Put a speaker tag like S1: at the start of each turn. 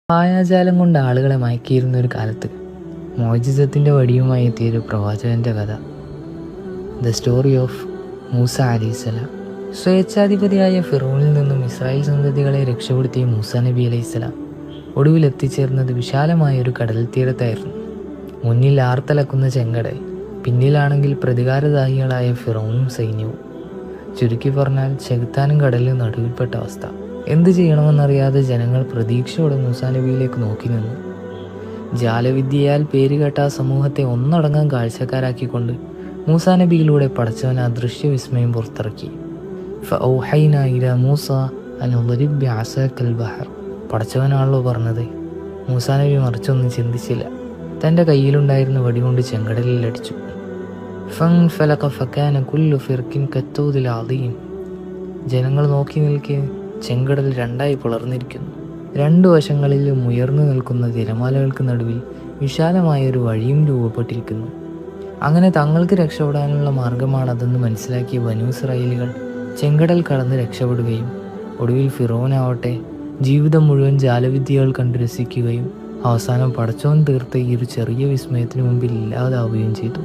S1: മായാജാലം കൊണ്ട് ആളുകളെ മയക്കിയിരുന്ന ഒരു കാലത്ത് മോജിസത്തിൻ്റെ വടിയുമായി എത്തിയൊരു പ്രവാചകൻ്റെ കഥ. ദ സ്റ്റോറി ഓഫ് മൂസ അലൈഹിസ്സലാം. സ്വേച്ഛാധിപതിയായ ഫിറോനിൽ നിന്നും ഇസ്രായേൽ സന്തതികളെ രക്ഷപ്പെടുത്തിയ മൂസ നബി അലൈഹിസ്സലാം ഒടുവിൽ എത്തിച്ചേർന്നത് വിശാലമായ ഒരു കടൽ തീരത്തായിരുന്നു. മുന്നിൽ ആർത്തലക്കുന്ന ചെങ്കടൽ, പിന്നിലാണെങ്കിൽ പ്രതികാരദാഹികളായ ഫിറോനും സൈന്യവും. ചുരുക്കി പറഞ്ഞാൽ ചെകുത്താനും കടലിനും നടുവിൽപ്പെട്ട അവസ്ഥ. എന്ത് ചെയ്യണമെന്നറിയാതെ ജനങ്ങൾ പ്രതീക്ഷയോടെ മൂസാ നബിയിലേക്ക് നോക്കി നിന്നു. ജാലവിദ്യയാൽ പേരുകേട്ട ആ സമൂഹത്തെ ഒന്നടങ്കം കാഴ്ചക്കാരാക്കിക്കൊണ്ട് മൂസാ നബിയിലൂടെ പടച്ചവൻ ആ ദൃശ്യവിസ്മയം പുറത്തിറക്കി. ഫഔഹൈനാ ഇലാ മൂസ അൻ ഉദ്രിബ് ബിഅസാക്കൽ ബഹർ. പടച്ചവനാണല്ലോ പറഞ്ഞത്. മൂസാ നബി മറിച്ചൊന്നും ചിന്തിച്ചില്ല. തൻ്റെ കയ്യിലുണ്ടായിരുന്ന വടികൊണ്ട് ചെങ്കടലിൽ അടിച്ചു. ഫൻഫലഖ ഫകാന കുല്ലു ഫിർഖിൻ കത്തൗദിൽ അദീം. ജനങ്ങൾ നോക്കി നിൽക്കെ ചെങ്കടൽ രണ്ടായി പിളർന്നിരിക്കുന്നു. രണ്ടു വശങ്ങളിലും ഉയർന്നു നിൽക്കുന്ന തിരമാലകൾക്ക് നടുവിൽ വിശാലമായ ഒരു വഴിയും രൂപപ്പെട്ടിരിക്കുന്നു. അങ്ങനെ തങ്ങൾക്ക് രക്ഷപ്പെടാനുള്ള മാർഗമാണതെന്ന് മനസ്സിലാക്കിയ ബനൂ ഇസ്രായേലികൾ ചെങ്കടൽ കടന്ന് രക്ഷപ്പെടുകയും ഒടുവിൽ ഫിറോനാവട്ടെ ജീവിതം മുഴുവൻ ജാലവിദ്യകൾ കണ്ടു രസിക്കുകയും അവസാനം പടച്ചോൻ തീർത്ത ഈ ഒരു ചെറിയ വിസ്മയത്തിന് മുമ്പിൽ ഇല്ലാതാവുകയും ചെയ്തു.